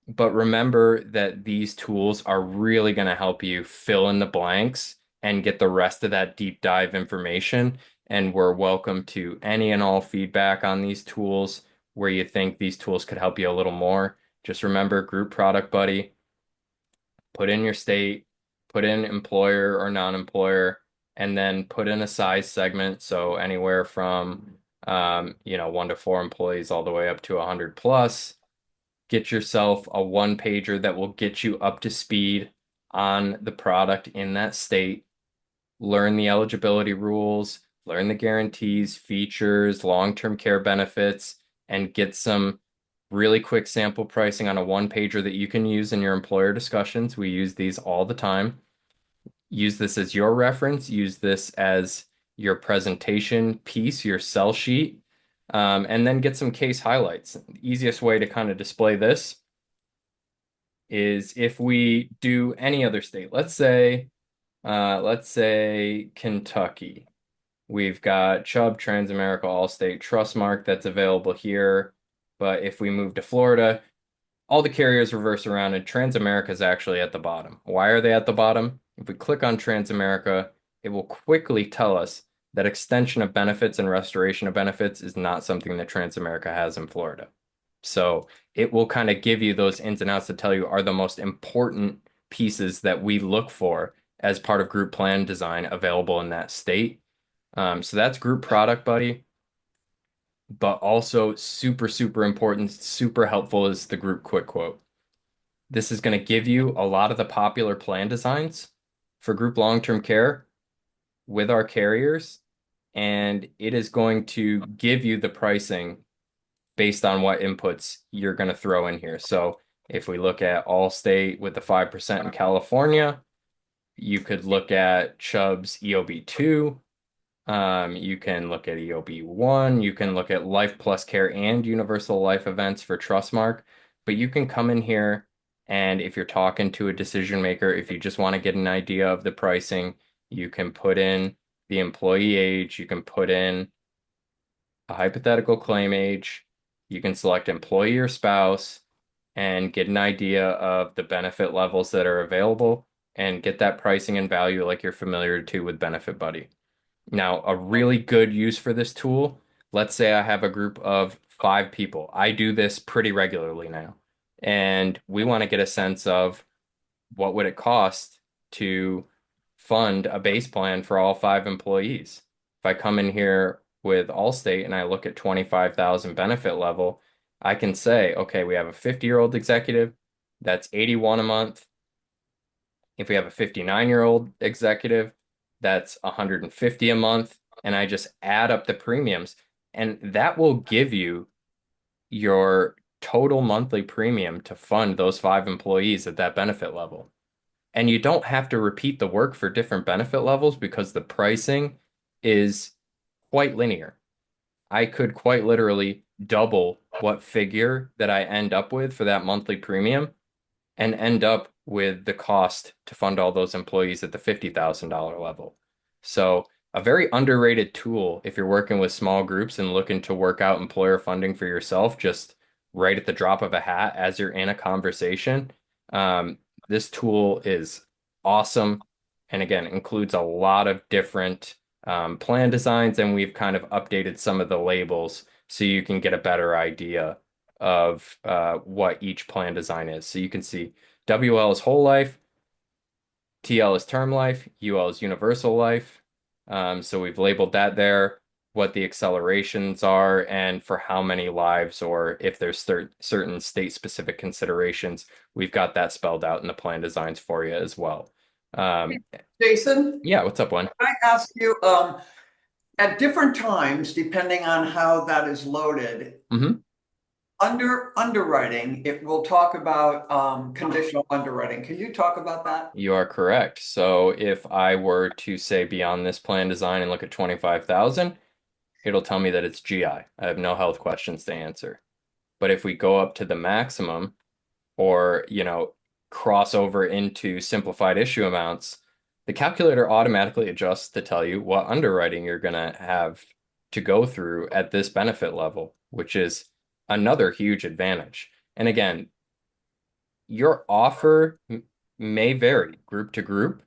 But remember that these tools are really going to help you fill in the blanks and get the rest of that deep dive information. And we're welcome to any and all feedback on these tools where you think these tools could help you a little more. Just remember Group Product Buddy, put in your state, put in employer or non-employer, and then put in a size segment. So anywhere from 1 to 4 employees all the way up to 100 plus. Get yourself a one pager that will get you up to speed on the product in that state. Learn the eligibility rules, learn the guarantees, features, long-term care benefits, and get some really quick sample pricing on a one pager that you can use in your employer discussions. We use these all the time. Use this as your reference, use this as your presentation piece, your sell sheet, and then get some case highlights. The easiest way to kind of display this is if we do any other state. Let's say Kentucky. We've got Chubb, Transamerica, Allstate, Trustmark that's available here. But if we move to Florida, all the carriers reverse around and Transamerica is actually at the bottom. Why are they at the bottom? If we click on Transamerica, it will quickly tell us that extension of benefits and restoration of benefits is not something that Transamerica has in Florida. So it will kind of give you those ins and outs to tell you are the most important pieces that we look for as part of group plan design available in that state. So that's Group Product Buddy, but also super, super important, super helpful is the Group Quick Quote. This is going to give you a lot of the popular plan designs for group long-term care with our carriers, and it is going to give you the pricing based on what inputs you're going to throw in here. So if we look at Allstate with the 5% in California, you could look at Chubb's EOB2. You can look at EOB1. You can look at Life Plus Care and Universal Life Events for Trustmark. But you can come in here and if you're talking to a decision maker, if you just want to get an idea of the pricing, you can put in the employee age, you can put in a hypothetical claim age, you can select employee or spouse and get an idea of the benefit levels that are available and get that pricing and value like you're familiar to with Benefit Buddy. Now, a really good use for this tool, let's say I have a group of 5 people. I do this pretty regularly now, and we want to get a sense of what would it cost to fund a base plan for all 5 employees. If I come in here with Allstate and I look at 25,000 benefit level, I can say, okay, we have a 50-year-old executive, that's 81 a month. If we have a 59-year-old executive, that's 150 a month. And I just add up the premiums, and that will give you your total monthly premium to fund those 5 employees at that benefit level. And you don't have to repeat the work for different benefit levels because the pricing is quite linear. I could quite literally double what figure that I end up with for that monthly premium and end up with the cost to fund all those employees at the $50,000 level. So, a very underrated tool if you're working with small groups and looking to work out employer funding for yourself, just right at the drop of a hat as you're in a conversation. Um, this tool is awesome. And again, includes a lot of different plan designs, and we've kind of updated some of the labels so you can get a better idea of what each plan design is. So you can see WL is whole life, TL is term life, UL is universal life. So we've labeled that there, what the accelerations are, and for how many lives, or if there's certain state-specific considerations, we've got that spelled out in the plan designs for you as well. Um, Jason, yeah, what's up, Wen? can I ask you, at different times, depending on how that is loaded, Hmm. under underwriting, it will talk about conditional underwriting. Can you talk about that? You are correct. So if I were to say beyond this plan design and look at 25,000, it'll tell me that it's GI. I have no health questions to answer. But if we go up to the maximum or, cross over into simplified issue amounts, the calculator automatically adjusts to tell you what underwriting you're going to have to go through at this benefit level, which is another huge advantage. And again, your offer may vary group to group,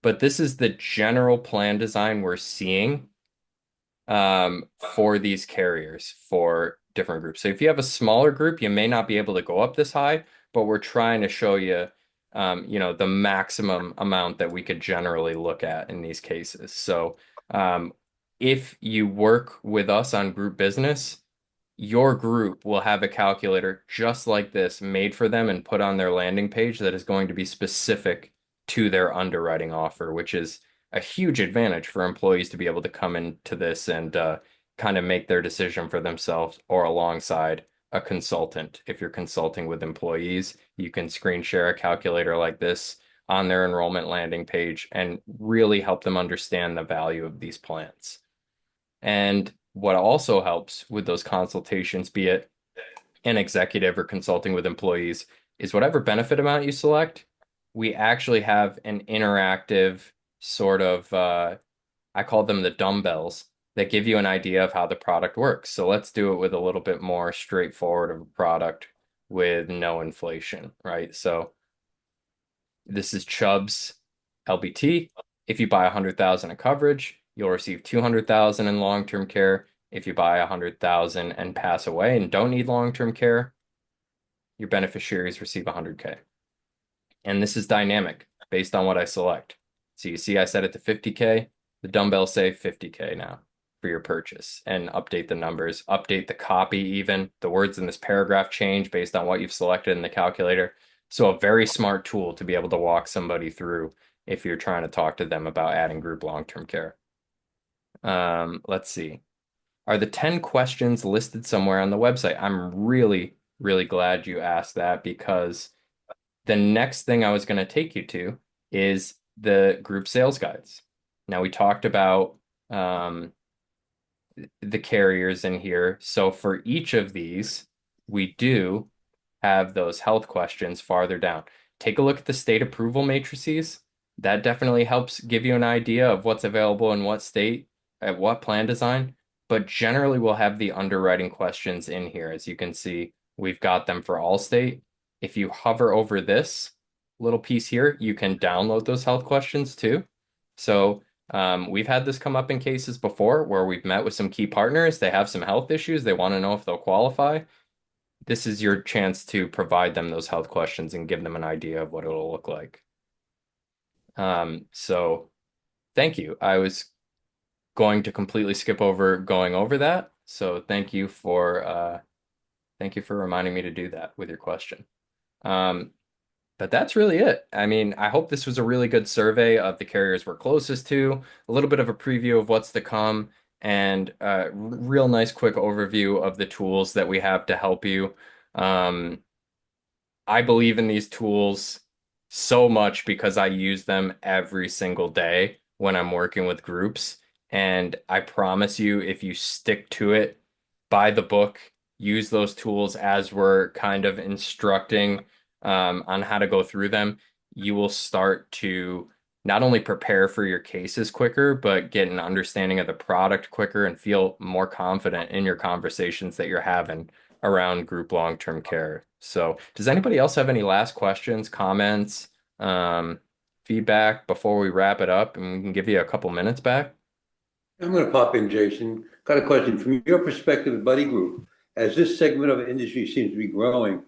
but this is the general plan design we're seeing for these carriers for different groups. So if you have a smaller group, you may not be able to go up this high, but we're trying to show you, the maximum amount that we could generally look at in these cases. So if you work with us on group business, your group will have a calculator just like this made for them and put on their landing page that is going to be specific to their underwriting offer, which is a huge advantage for employees to be able to come into this and kind of make their decision for themselves or alongside a consultant. If you're consulting with employees, you can screen share a calculator like this on their enrollment landing page and really help them understand the value of these plans. And what also helps with those consultations, be it an executive or consulting with employees, is whatever benefit amount you select, we actually have an interactive sort of, I call them the dumbbells that give you an idea of how the product works. So let's do it with a little bit more straightforward of a product with no inflation, right? So this is Chubb's LBT. If you buy 100,000 in coverage, you'll receive 200,000 in long-term care. If you buy 100,000 and pass away and don't need long-term care, your beneficiaries receive 100K. And this is dynamic based on what I select. So you see, I set it to 50K. The dumbbells say 50K now for your purchase and update the numbers, update the copy even. The words in this paragraph change based on what you've selected in the calculator. So a very smart tool to be able to walk somebody through if you're trying to talk to them about adding group long-term care. Let's see. Are the 10 questions listed somewhere on the website? I'm really, really glad you asked that because the next thing I was going to take you to is the group sales guides. Now, we talked about the carriers in here. So for each of these, we do have those health questions farther down. Take a look at the state approval matrices. That definitely helps give you an idea of what's available in what state, at what plan design. But generally, we'll have the underwriting questions in here. As you can see, we've got them for all state. If you hover over this little piece here, you can download those health questions too. So we've had this come up in cases before where we've met with some key partners. They have some health issues. They want to know if they'll qualify. This is your chance to provide them those health questions and give them an idea of what it'll look like. So thank you. I was going to completely skip over going over that. So thank you for reminding me to do that with your question. Um, But that's really it. I mean, I hope this was a really good survey of the carriers we're closest to, a little bit of a preview of what's to come, and a real nice quick overview of the tools that we have to help you. Um, I believe in these tools so much because I use them every single day when I'm working with groups. And I promise you, if you stick to it, by the book, use those tools as we're kind of instructing on how to go through them, you will start to not only prepare for your cases quicker, but get an understanding of the product quicker and feel more confident in your conversations that you're having around group long-term care. So, does anybody else have any last questions, comments, um, feedback before we wrap it up and we can give you a couple minutes back? I'm going to pop in, Jason. Got a question. From your perspective, Buddy Group, as this segment of industry seems to be growing,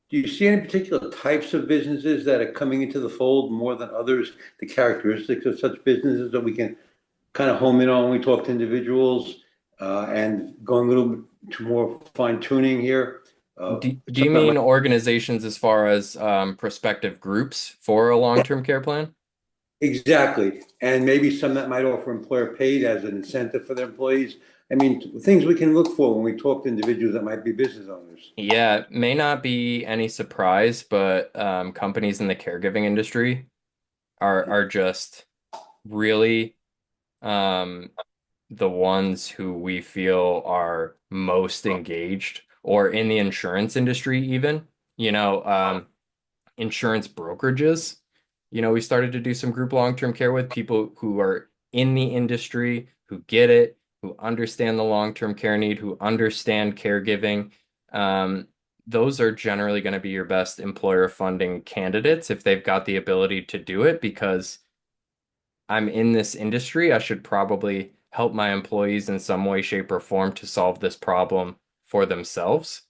do you see any particular types of businesses that are coming into the fold more than others, the characteristics of such businesses that we can kind of home in on when we talk to individuals and going a little bit to more fine tuning here? Do you Something mean like organizations as far as prospective groups for a long-term care plan? exactly, and maybe some that might offer employer paid as an incentive for their employees. I mean, things we can look for when we talk to individuals that might be business owners. Yeah, may not be any surprise, but companies in the caregiving industry are just really um, the ones who we feel are most engaged, or in the insurance industry even. You know, insurance brokerages. We started to do some group long-term care with people who are in the industry, who get it, who understand the long-term care need, who understand caregiving. Um, those are generally going to be your best employer funding candidates if they've got the ability to do it because I'm in this industry. I should probably help my employees in some way, shape, or form to solve this problem for themselves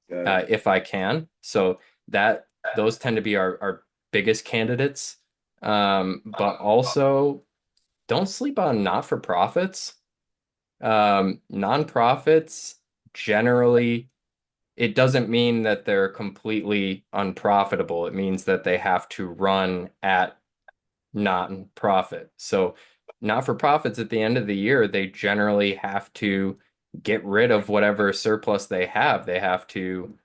Got it. if I can. So that those tend to be our biggest candidates. But also don't sleep on not-for-profits. Nonprofits generally, it doesn't mean that they're completely unprofitable. It means that they have to run at not-profit. So not-for-profits at the end of the year, they generally have to get rid of whatever surplus they have. They have to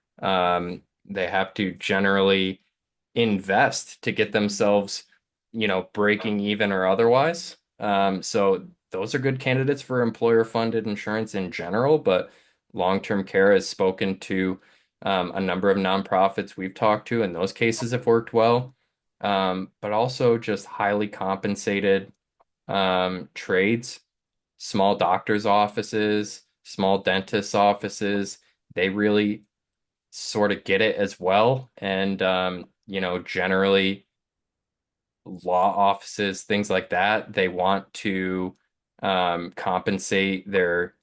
generally invest to get themselves, breaking even or otherwise. So those are good candidates for employer-funded insurance in general, but long-term care has spoken to a number of nonprofits we've talked to, and those cases have worked well. But also just highly compensated trades, small doctors' offices, small dentists' offices. They really sort of get it as well. And, generally law offices, things like that, they want to compensate their,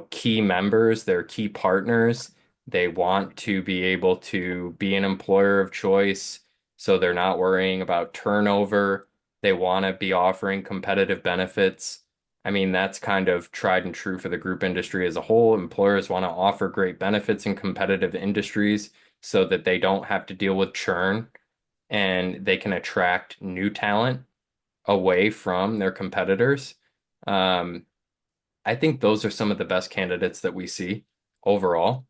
key members, their key partners. They want to be able to be an employer of choice, so they're not worrying about turnover. They want to be offering competitive benefits. I mean, that's kind of tried and true for the group industry as a whole. Employers want to offer great benefits in competitive industries so that they don't have to deal with churn and they can attract new talent away from their competitors. Um, I think those are some of the best candidates that we see overall.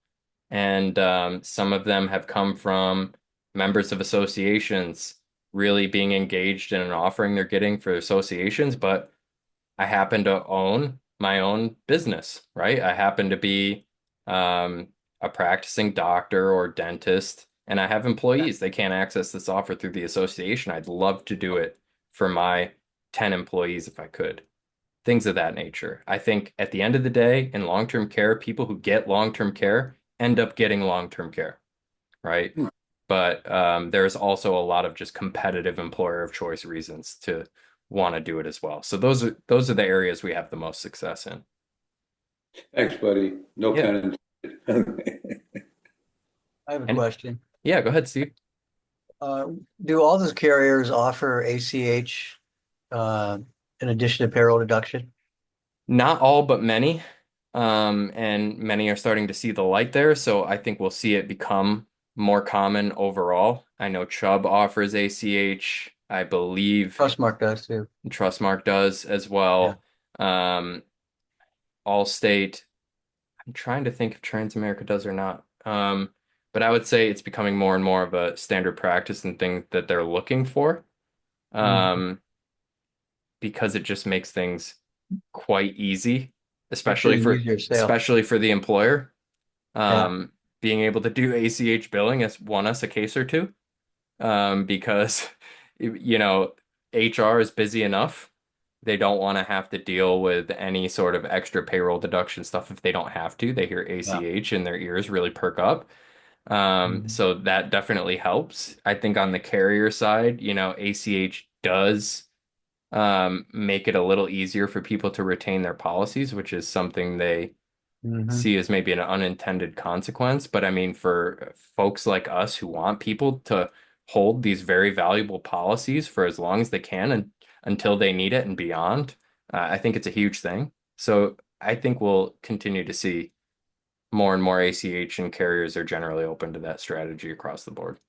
And some of them have come from members of associations really being engaged in an offering they're getting for associations. But I happen to own my own business, right? I happen to be um, a practicing doctor or dentist, and I have employees. They can't access this offer through the association. I'd love to do it for my 10 employees if I could. Things of that nature. I think at the end of the day, in long-term care, people who get long-term care end up getting long-term care, right? Hmm. But there's also a lot of just competitive employer of choice reasons to want to do it as well. So those are the areas we have the most success in. Thanks, buddy. No Yeah. pun intended. I have a And question. yeah, go ahead, Steve. Uh, do all those carriers offer ACH uh, in addition to payroll deduction? Not all, but many. And many are starting to see the light there. So I think we'll see it become more common overall. I know Chubb offers ACH. I believe Trustmark does too. Trustmark does as Yeah. well. Um, Allstate. I'm trying to think if Transamerica does or not. But I would say it's becoming more and more of a standard practice and thing that they're looking for. Mhm. Um, because it just makes things quite easy, Quicker and easier sale. especially for the employer. Yeah. Um, Being able to do ACH billing has won us a case or two. Because HR is busy enough. They don't want to have to deal with any sort of extra payroll deduction stuff if they don't have to. They hear Yeah. ACH and their ears really perk up. Mhm. So that definitely helps. I think on the carrier side, ACH does make it a little easier for people to retain their policies, which is something they Mhm. see as maybe an unintended consequence. But I mean, for folks like us who want people to hold these very valuable policies for as long as they can and until they need it and beyond, I think it's a huge thing. So I think we'll continue to see more and more ACH and carriers are generally open to that strategy across the board.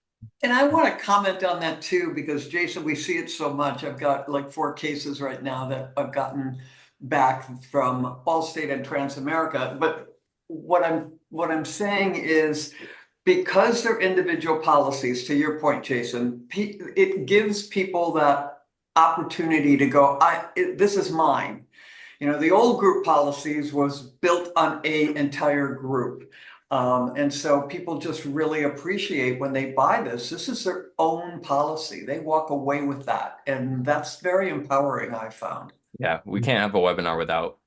And I want to comment on that too, because Jason, we see it so much. I've got like 4 cases right now that I've gotten back from Allstate and Transamerica. But what I'm saying is because they're individual policies, to your point, Jason, it gives people that opportunity to go, this is mine. The old group policies was built on a entire group. And so people just really appreciate when they buy this. This is their own policy. They walk away with that. And that's very empowering, I found. Yeah, we can't have a webinar without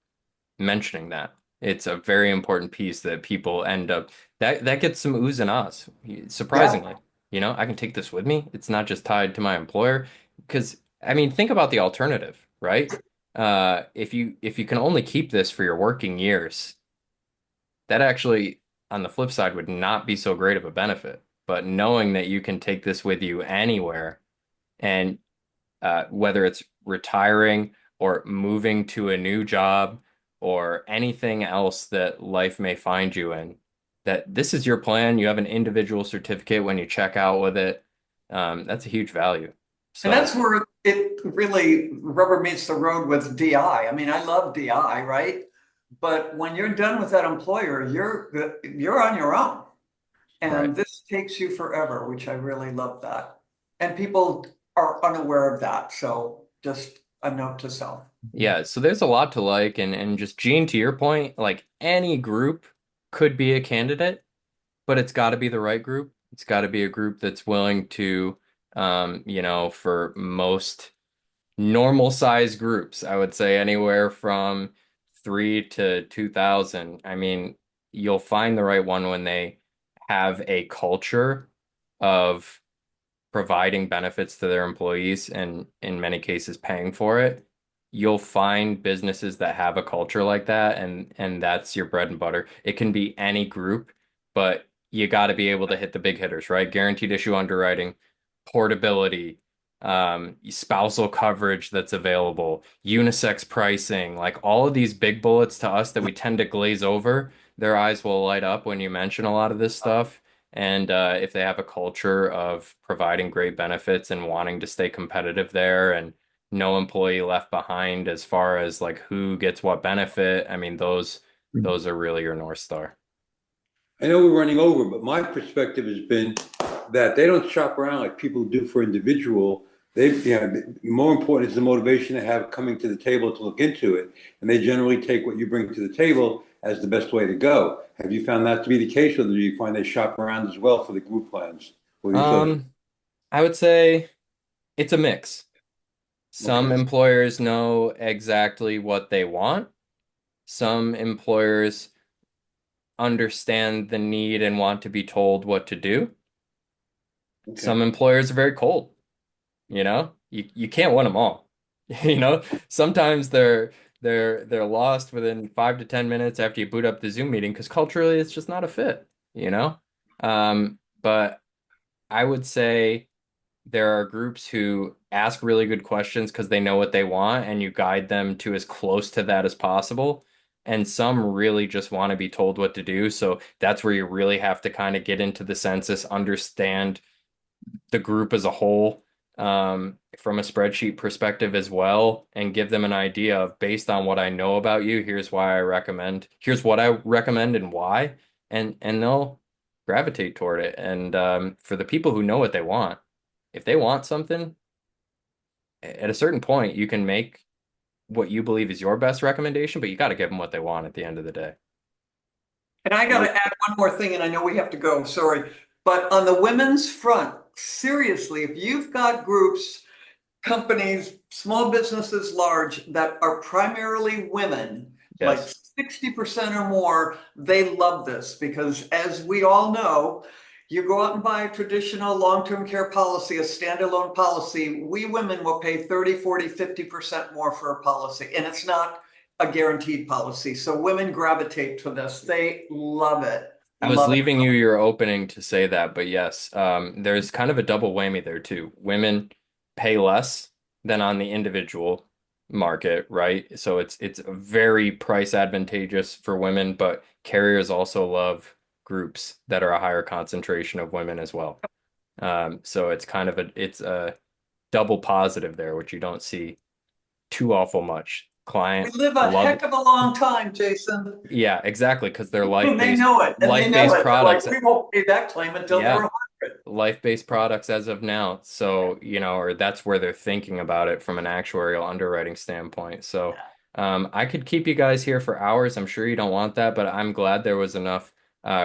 mentioning that. It's a very important piece that people end up that gets some oohs and ahs, Yeah. surprisingly. I can take this with me. It's not just tied to my employer. Because I mean, think about the alternative, right? If you can only keep this for your working years, that actually, on the flip side, would not be so great of a benefit. But knowing that you can take this with you anywhere and whether it's retiring or moving to a new job or anything else that life may find you in, that this is your plan. You have an individual certificate when you check out with it. That's a huge value. And that's So, where it really rubber meets the road with DI. I mean, I love DI, right? But when you're done with that employer, you're on your own. right. And this takes you forever, which I really love that. And people are unaware of that. So just a note to self. Yeah, so there's a lot to like, and just Gene, to your point, like any group could be a candidate, but it's got to be the right group. It's got to be a group that's willing to, for most normal size groups, I would say anywhere from 3 to 2,000. I mean, you'll find the right one when they have a culture of providing benefits to their employees and in many cases paying for it. You'll find businesses that have a culture like that and that's your bread and butter. It can be any group, but you got to be able to hit the big hitters, right? Guaranteed issue underwriting, portability, spousal coverage that's available, unisex pricing, like all of these big bullets to us that we tend to glaze over, their eyes will light up when you mention a lot of this stuff. And if they have a culture of providing great benefits and wanting to stay competitive there and no employee left behind as far as like who gets what benefit, I mean, those are really your North Star. I know we're running over, but my perspective has been that they don't shop around like people do for individual. More important is the motivation they have coming to the table to look into it, and they generally take what you bring to the table as the best way to go. Have you found that to be the case, or do you find they shop around as well for the group plans or the association? Um, I would say it's a mix. Some Okay, employers know exactly what they want. Some employers understand the need and want to be told what to do. Some okay. employers are very cold, you know? You can't win them all. You know, sometimes they're lost within 5 to 10 minutes after you boot up the Zoom meeting because culturally it's just not a fit, you know? But I would say there are groups who ask really good questions because they know what they want and you guide them to as close to that as possible. And some really just want to be told what to do. So that's where you really have to kind of get into the census, understand the group as a whole, from a spreadsheet perspective as well, and give them an idea of based on what I know about you, here's what I recommend and why. And they'll gravitate toward it. And for the people who know what they want, if they want something, at a certain point, you can make what you believe is your best recommendation, but you got to give them what they want at the end of the day. And I got to add one more thing, and I know we have to go, sorry. But on the women's front, seriously, if you've got groups, companies, small businesses, large, that are primarily women, like Yes. 60% or more, they love this because, as we all know, you go out and buy a traditional long-term care policy, a standalone policy, we women will pay 30, 40, 50% more for a policy, and it's not a guaranteed policy. So women gravitate to this. They love it. I was Love it. leaving you your opening to say that, but yes, there's kind of a double whammy there too. Women pay less than on the individual market, right? So it's very price advantageous for women, but carriers also love groups that are a higher concentration of women as well. So it's a double positive there, which you don't see too awful much. We Client live a love, heck of a long time, Jason. yeah, exactly, because they're And they know it. And they know life-based it. They're products. like, we won't pay that claim until they're Yeah, 100. life-based products as of now. So, or that's where they're thinking about it from an actuarial underwriting standpoint. So, I could keep you guys here for hours. I'm sure you don't want that, but I'm glad there was enough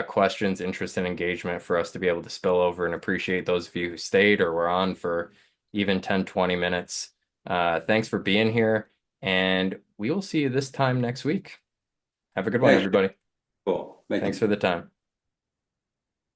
questions, interest, and engagement for us to be able to spill over and appreciate those of you who stayed or were on for even 10, 20 minutes. Thanks for being here, and we will see you this time next week. Have a good one, Thanks. everybody. Cool. Thank Thanks you. for the time.